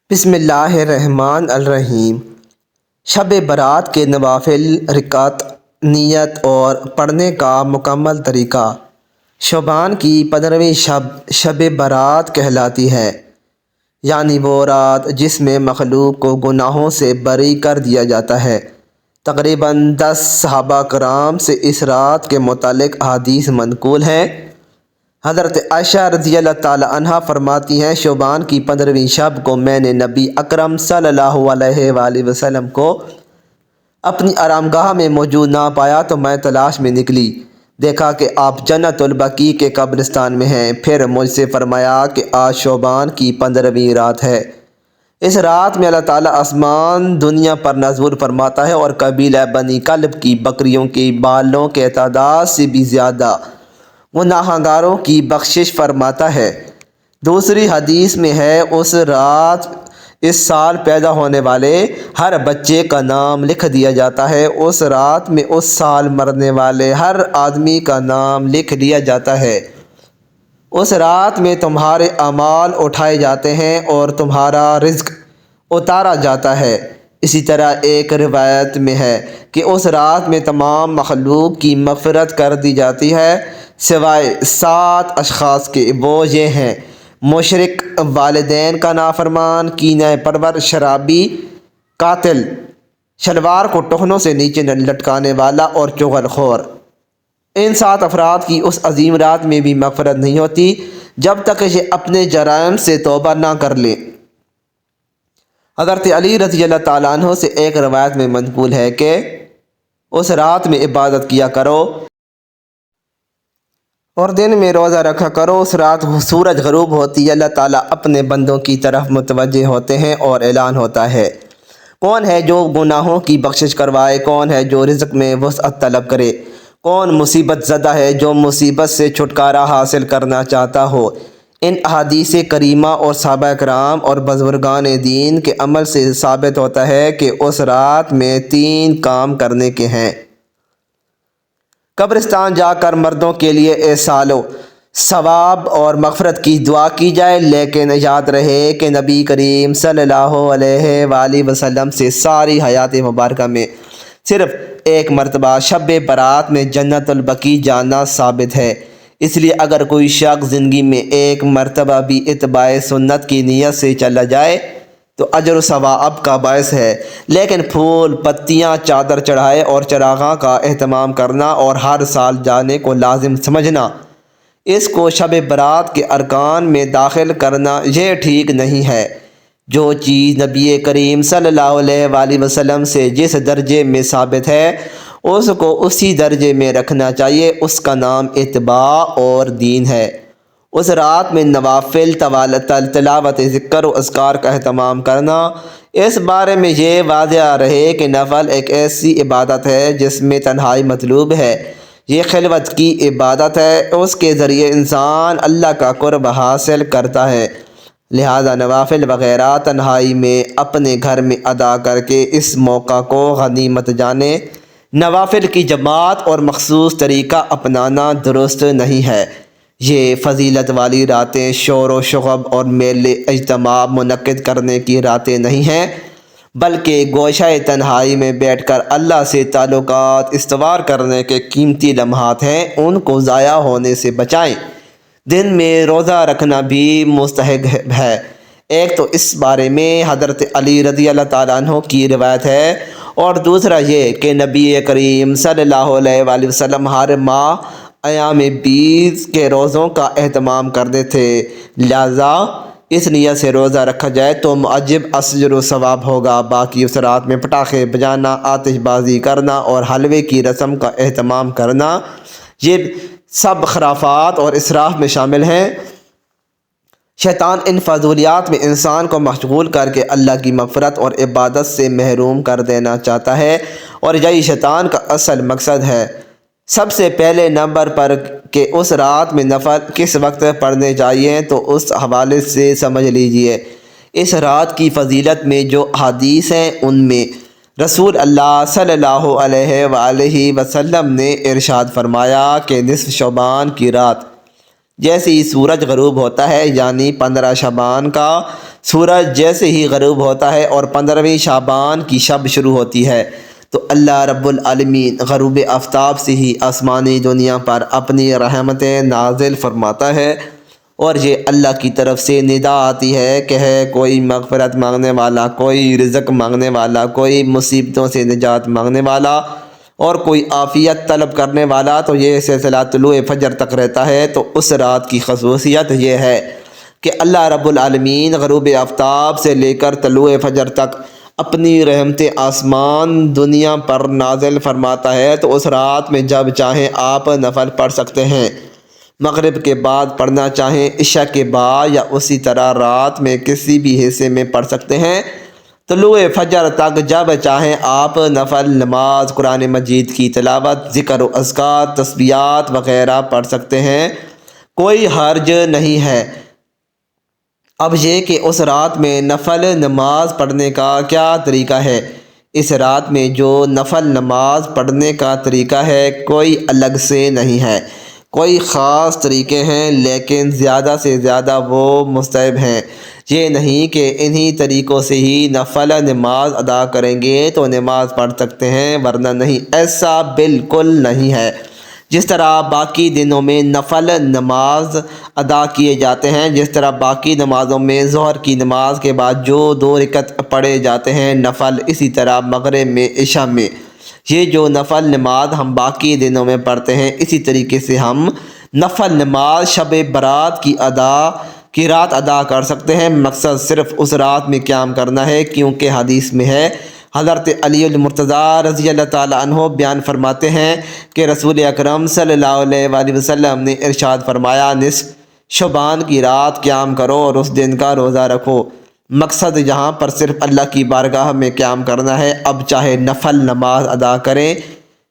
بسم اللہ الرحمن الرحیم۔ شب برات کے نوافل رکعت، نیت اور پڑھنے کا مکمل طریقہ۔ شعبان کی 15ویں شب برات کہلاتی ہے، یعنی وہ رات جس میں مخلوق کو گناہوں سے بری کر دیا جاتا ہے۔ تقریباً 10 صحابہ کرام سے اس رات کے متعلق احادیث منقول ہیں۔ حضرت عائشہ رضی اللہ تعالی عنہ فرماتی ہیں، شعبان کی 15ویں شب کو میں نے نبی اکرم صلی اللہ علیہ وآلہ وسلم کو اپنی آرامگاہ میں موجود نہ پایا تو میں تلاش میں نکلی، دیکھا کہ آپ جنت البقیع کے قبرستان میں ہیں۔ پھر مجھ سے فرمایا کہ آج شعبان کی 15ویں رات ہے۔ اس رات میں اللہ تعالیٰ آسمان دنیا پر نزول فرماتا ہے اور قبیلہ بنی کلب کی بکریوں کے بالوں کے تعداد سے بھی زیادہ گناہگاروں کی بخشش فرماتا ہے۔ دوسری حدیث میں ہے، اس رات اس سال پیدا ہونے والے ہر بچے کا نام لکھ دیا جاتا ہے۔ اس رات میں اس سال مرنے والے ہر آدمی کا نام لکھ دیا جاتا ہے۔ اس رات میں تمہارے اعمال اٹھائے جاتے ہیں اور تمہارا رزق اتارا جاتا ہے۔ اسی طرح ایک روایت میں ہے کہ اس رات میں تمام مخلوق کی مغفرت کر دی جاتی ہے سوائے 7 اشخاص کے۔ وہ یہ ہیں: مشرک، والدین کا نافرمان، کینہ پرور، شرابی، قاتل، شلوار کو ٹخنوں سے نیچے لٹکانے والا اور چغل خور۔ ان 7 افراد کی اس عظیم رات میں بھی مغفرت نہیں ہوتی جب تک یہ اپنے جرائم سے توبہ نہ کر لیں۔ حضرت علی رضی اللہ تعالیٰ عنہ سے ایک روایت میں منقول ہے کہ اس رات میں عبادت کیا کرو اور دن میں روزہ رکھا کرو۔ اس رات سورج غروب ہوتی ہے، اللہ تعالیٰ اپنے بندوں کی طرف متوجہ ہوتے ہیں اور اعلان ہوتا ہے، کون ہے جو گناہوں کی بخشش کروائے، کون ہے جو رزق میں وسعت طلب کرے، کون مصیبت زدہ ہے جو مصیبت سے چھٹکارا حاصل کرنا چاہتا ہو۔ ان احادیث کریمہ اور صحابہ کرام اور بزرگان دین کے عمل سے ثابت ہوتا ہے کہ اس رات میں 3 کام کرنے کے ہیں۔ قبرستان جا کر مردوں کے لیے ایصال ثواب اور مغفرت کی دعا کی جائے، لیکن یاد رہے کہ نبی کریم صلی اللہ علیہ وآلہ وسلم سے ساری حیات مبارکہ میں صرف ایک مرتبہ شب برات میں جنت البقیع جانا ثابت ہے۔ اس لیے اگر کوئی شخص زندگی میں ایک مرتبہ بھی اتباع سنت کی نیت سے چلا جائے تو اجر و ثواب کا باعث ہے، لیکن پھول، پتیاں، چادر چڑھائے اور چراغاں کا اہتمام کرنا اور ہر سال جانے کو لازم سمجھنا، اس کو شب برات کے ارکان میں داخل کرنا، یہ ٹھیک نہیں ہے۔ جو چیز نبی کریم صلی اللہ علیہ وآلہ وسلم سے جس درجے میں ثابت ہے اس کو اسی درجے میں رکھنا چاہیے، اس کا نام اتباع اور دین ہے۔ اس رات میں نوافل، تلاوت ذکر و اذکار کا اہتمام کرنا۔ اس بارے میں یہ واضح رہے کہ نفل ایک ایسی عبادت ہے جس میں تنہائی مطلوب ہے، یہ خلوت کی عبادت ہے، اس کے ذریعے انسان اللہ کا قرب حاصل کرتا ہے، لہذا نوافل وغیرہ تنہائی میں اپنے گھر میں ادا کر کے اس موقع کو غنیمت جانیں۔ نوافل کی جماعت اور مخصوص طریقہ اپنانا درست نہیں ہے۔ یہ فضیلت والی راتیں شور و شغب اور میلے اجتماع منعقد کرنے کی راتیں نہیں ہیں، بلکہ گوشہ تنہائی میں بیٹھ کر اللہ سے تعلقات استوار کرنے کے قیمتی لمحات ہیں، ان کو ضائع ہونے سے بچائیں۔ دن میں روزہ رکھنا بھی مستحب ہے۔ ایک تو اس بارے میں حضرت علی رضی اللہ تعالیٰ عنہ کی روایت ہے، اور دوسرا یہ کہ نبی کریم صلی اللہ علیہ وآلہ وسلم ہر ماہ ایام بیض کے روزوں کا اہتمام کرتے تھے، لہذا اس نیت سے روزہ رکھا جائے تو معجب اجر و ثواب ہوگا۔ باقی اس رات میں پٹاخے بجانا، آتش بازی کرنا اور حلوے کی رسم کا اہتمام کرنا، یہ سب خرافات اور اسراف میں شامل ہیں۔ شیطان ان فضولیات میں انسان کو مشغول کر کے اللہ کی مغفرت اور عبادت سے محروم کر دینا چاہتا ہے، اور یہی شیطان کا اصل مقصد ہے۔ سب سے پہلے نمبر پر کہ اس رات میں نفل کس وقت پڑھنے چاہیے تو اس حوالے سے سمجھ لیجئے۔ اس رات کی فضیلت میں جو احادیث ہیں ان میں رسول اللہ صلی اللہ علیہ وآلہ وسلم نے ارشاد فرمایا کہ نصف شعبان کی رات جیسے ہی سورج غروب ہوتا ہے، یعنی 15 شعبان کا سورج جیسے ہی غروب ہوتا ہے اور 15ویں شعبان کی شب شروع ہوتی ہے تو اللہ رب العالمین غروب آفتاب سے ہی آسمانی دنیا پر اپنی رحمتیں نازل فرماتا ہے، اور یہ اللہ کی طرف سے ندا آتی ہے کہ ہے کوئی مغفرت مانگنے والا، کوئی رزق مانگنے والا، کوئی مصیبتوں سے نجات مانگنے والا اور کوئی عافیت طلب کرنے والا، تو یہ سلسلہ طلوع فجر تک رہتا ہے۔ تو اس رات کی خصوصیت یہ ہے کہ اللہ رب العالمین غروب آفتاب سے لے کر طلوع فجر تک اپنی رحمت آسمان دنیا پر نازل فرماتا ہے۔ تو اس رات میں جب چاہیں آپ نفل پڑھ سکتے ہیں، مغرب کے بعد پڑھنا چاہیں، عشاء کے بعد، یا اسی طرح رات میں کسی بھی حصے میں پڑھ سکتے ہیں۔ طلوع فجر تک جب چاہیں آپ نفل نماز، قرآن مجید کی تلاوت، ذکر و اذکار، تسبیحات وغیرہ پڑھ سکتے ہیں، کوئی حرج نہیں ہے۔ اب یہ کہ اس رات میں نفل نماز پڑھنے کا کیا طریقہ ہے؟ اس رات میں جو نفل نماز پڑھنے کا طریقہ ہے کوئی الگ سے نہیں ہے، کوئی خاص طریقے ہیں، لیکن زیادہ سے زیادہ وہ مستحب ہیں۔ یہ نہیں کہ انہی طریقوں سے ہی نفل نماز ادا کریں گے تو نماز پڑھ سکتے ہیں ورنہ نہیں، ایسا بالکل نہیں ہے۔ جس طرح باقی دنوں میں نفل نماز ادا کیے جاتے ہیں، جس طرح باقی نمازوں میں ظہر کی نماز کے بعد جو 2 رکعت پڑھے جاتے ہیں نفل، اسی طرح مغرب میں، عشاء میں یہ جو نفل نماز ہم باقی دنوں میں پڑھتے ہیں، اسی طریقے سے ہم نفل نماز شب برات کی رات ادا کر سکتے ہیں۔ مقصد صرف اس رات میں قیام کرنا ہے، کیونکہ حدیث میں ہے، حضرت علی المرتضیٰ رضی اللہ تعالیٰ عنہ بیان فرماتے ہیں کہ رسول اکرم صلی اللہ علیہ وآلہ وسلم نے ارشاد فرمایا، نصف شعبان کی رات قیام کرو اور اس دن کا روزہ رکھو۔ مقصد یہاں پر صرف اللہ کی بارگاہ میں قیام کرنا ہے۔ اب چاہے نفل نماز ادا کریں،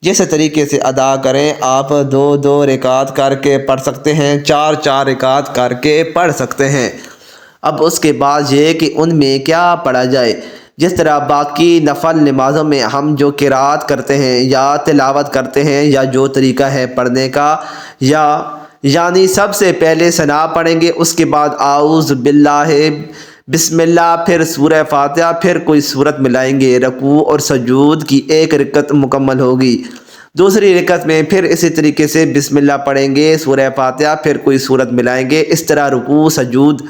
جس طریقے سے ادا کریں، آپ 2 رکعت کر کے پڑھ سکتے ہیں، 4 رکعت کر کے پڑھ سکتے ہیں۔ اب اس کے بعد یہ کہ ان میں کیا پڑھا جائے، جس طرح باقی نفل نمازوں میں ہم جو قرات کرتے ہیں یا تلاوت کرتے ہیں یا جو طریقہ ہے پڑھنے کا، یعنی سب سے پہلے ثنا پڑھیں گے، اس کے بعد اعوذ باللہ، بسم اللہ، پھر سورہ فاتحہ، پھر کوئی سورت ملائیں گے، رکوع اور سجود کی 1 رکعت مکمل ہوگی۔ دوسری رکعت میں پھر اسی طریقے سے بسم اللہ پڑھیں گے، سورہ فاتحہ، پھر کوئی سورت ملائیں گے۔ اس طرح رکوع، سجود،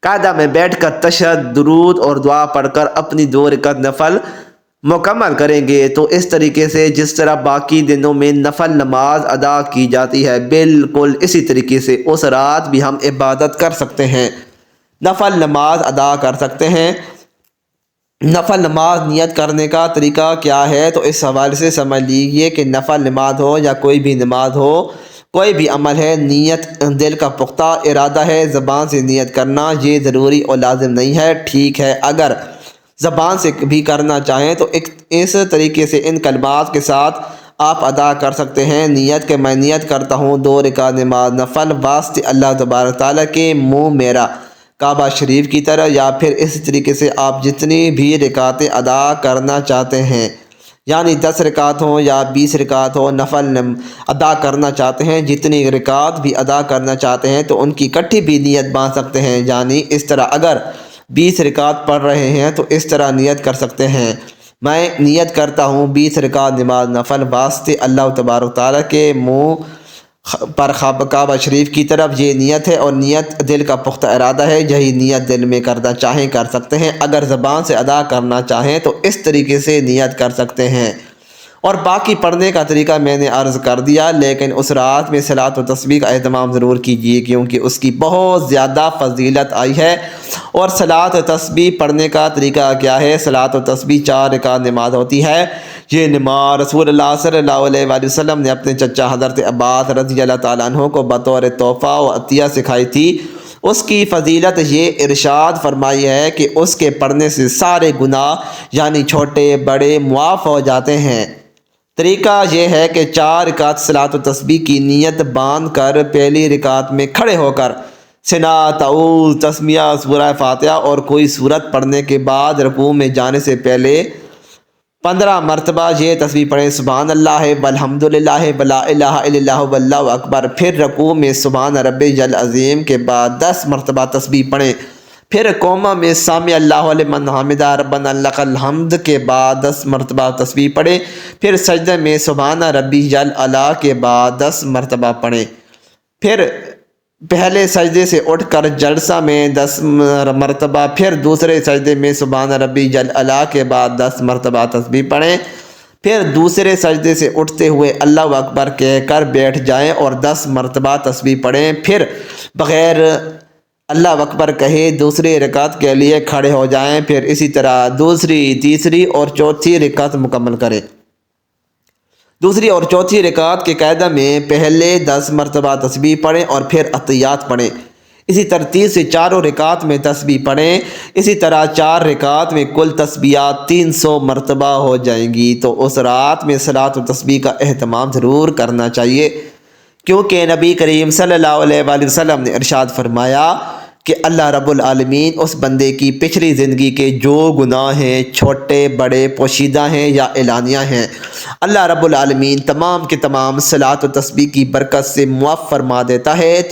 قاعدہ میں بیٹھ کر تشہد، درود اور دعا پڑھ کر اپنی 2 رکعت نفل مکمل کریں گے۔ تو اس طریقے سے جس طرح باقی دنوں میں نفل نماز ادا کی جاتی ہے، بالکل اسی طریقے سے اس رات بھی ہم عبادت کر سکتے ہیں، نفل نماز ادا کر سکتے ہیں۔ نفل نماز نیت کرنے کا طریقہ کیا ہے؟ تو اس حوالے سے سمجھ لیجیے کہ نفل نماز ہو یا کوئی بھی نماز ہو، کوئی بھی عمل ہے، نیت دل کا پختہ ارادہ ہے، زبان سے نیت کرنا یہ ضروری اور لازم نہیں ہے۔ ٹھیک ہے، اگر زبان سے بھی کرنا چاہیں تو اس طریقے سے ان کلمات کے ساتھ آپ ادا کر سکتے ہیں، نیت کہ میں نیت کرتا ہوں 2 رکعت نماز نفل واسطے اللہ تبارک تعالیٰ کے، منہ میرا کعبہ شریف کی طرح، یا پھر اس طریقے سے آپ جتنی بھی رکعتیں ادا کرنا چاہتے ہیں، یعنی 10 رکعت ہوں یا 20 رکعت ہوں، نفل ادا کرنا چاہتے ہیں، جتنی رکعت بھی ادا کرنا چاہتے ہیں تو ان کی اکٹھی بھی نیت باندھ سکتے ہیں۔ یعنی اس طرح اگر 20 رکعت پڑھ رہے ہیں تو اس طرح نیت کر سکتے ہیں، میں نیت کرتا ہوں 20 رکعت نماز نفل واسطے اللہ تبارک تعالیٰ کے، منہ پر کعبہ شریف کی طرف، یہ نیت ہے، اور نیت دل کا پختہ ارادہ ہے، یہی نیت دل میں کرنا چاہیں کر سکتے ہیں۔ اگر زبان سے ادا کرنا چاہیں تو اس طریقے سے نیت کر سکتے ہیں۔ اور باقی پڑھنے کا طریقہ میں نے عرض کر دیا، لیکن اس رات میں صلاۃ و تسبیح کا اہتمام ضرور کیجیے، کیونکہ اس کی بہت زیادہ فضیلت آئی ہے۔ اور صلاۃ و تسبیح پڑھنے کا طریقہ کیا ہے؟ صلاۃ و تسبیح 4 رکعت نماز ہوتی ہے۔ یہ نماز رسول اللہ صلی اللہ علیہ وآلہ وسلم نے اپنے چچا حضرت عباس رضی اللہ تعالیٰ عنہ کو بطور تحفہ و عطیہ سکھائی تھی۔ اس کی فضیلت یہ ارشاد فرمائی ہے کہ اس کے پڑھنے سے سارے گناہ یعنی چھوٹے بڑے معاف ہو جاتے ہیں۔ طریقہ یہ ہے کہ 4 رکعت صلاۃ و تسبیح کی نیت باندھ کر پہلی رکعت میں کھڑے ہو کر ثنا، تعوذ، تسمیہ، سورہ فاتحہ اور کوئی سورت پڑھنے کے بعد رکوع میں جانے سے پہلے 15 مرتبہ یہ تسبیح پڑھیں، سبحان اللہ والحمد للہ ولا الہ الا اللہ واللہ اکبر۔ پھر رکوع میں سبحان ربی العظیم کے بعد 10 مرتبہ تسبیح پڑھیں، پھر قوما میں سامی اللہ لمن حمدہ ربنا لک الحمد کے بعد 10 مرتبہ تسبیح پڑھیں۔ پھر سجدہ میں سبحان ربی الاعلیٰ کے بعد 10 مرتبہ پڑھیں۔ پھر پہلے سجدے سے اٹھ کر جلسہ میں 10 مرتبہ، پھر دوسرے سجدے میں سبحان ربی الاعلیٰ کے بعد 10 مرتبہ تسبیح پڑھیں۔ پھر دوسرے سجدے سے اٹھتے ہوئے اللہ اکبر کہہ کر بیٹھ جائیں اور 10 مرتبہ تسبیح پڑھیں۔ پھر بغیر اللہ اکبر کہے دوسری رکعت کے لیے کھڑے ہو جائیں۔ پھر اسی طرح دوسری، تیسری اور چوتھی رکعت مکمل کریں۔ دوسری اور چوتھی رکعت کے قاعدہ میں پہلے 10 مرتبہ تسبیح پڑھیں اور پھر اتحیات پڑھیں۔ اسی ترتیب سے چاروں رکعت میں تسبیح پڑھیں۔ اسی طرح 4 رکعت میں کل تسبیحات 300 مرتبہ ہو جائیں گی۔ تو اس رات میں صلاۃ و تسبیح کا اہتمام ضرور کرنا چاہیے، کیونکہ نبی کریم صلی اللہ علیہ وآلہ وسلم نے ارشاد فرمایا کہ اللہ رب العالمین اس بندے کی پچھلی زندگی کے جو گناہ ہیں، چھوٹے بڑے، پوشیدہ ہیں یا اعلانیہ ہیں، اللہ رب العالمین تمام کے تمام صلاۃ و تسبیح کی برکت سے معاف فرما دیتا ہے۔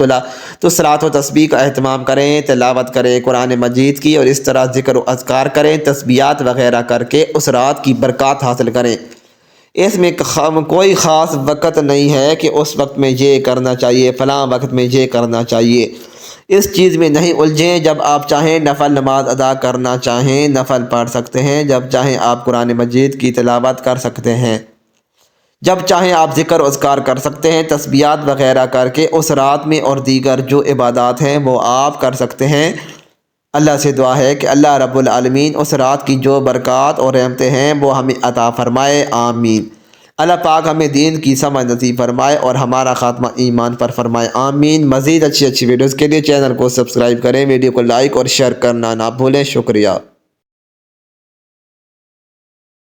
تو صلاۃ و تسبیح کا اہتمام کریں، تلاوت کریں قرآن مجید کی، اور اس طرح ذکر و اذکار کریں، تسبیحات وغیرہ کر کے اس رات کی برکات حاصل کریں۔ اس میں کوئی خاص وقت نہیں ہے کہ اس وقت میں یہ کرنا چاہیے، فلاں وقت میں یہ کرنا چاہیے۔ اس چیز میں نہیں الجھیں۔ جب آپ چاہیں نفل نماز ادا کرنا چاہیں نفل پڑھ سکتے ہیں، جب چاہیں آپ قرآن مجید کی تلاوت کر سکتے ہیں، جب چاہیں آپ ذکر و اذکار کر سکتے ہیں، تسبیحات وغیرہ کر کے اس رات میں، اور دیگر جو عبادات ہیں وہ آپ کر سکتے ہیں۔ اللہ سے دعا ہے کہ اللہ رب العالمین اس رات کی جو برکات اور رحمتیں ہیں وہ ہمیں عطا فرمائے، آمین۔ اللہ پاک ہمیں دین کی سمجھ نصیب فرمائے اور ہمارا خاتمہ ایمان پر فرمائے، آمین۔ مزید اچھی ویڈیوز کے لیے چینل کو سبسکرائب کریں، ویڈیو کو لائک اور شیئر کرنا نہ بھولیں، شکریہ۔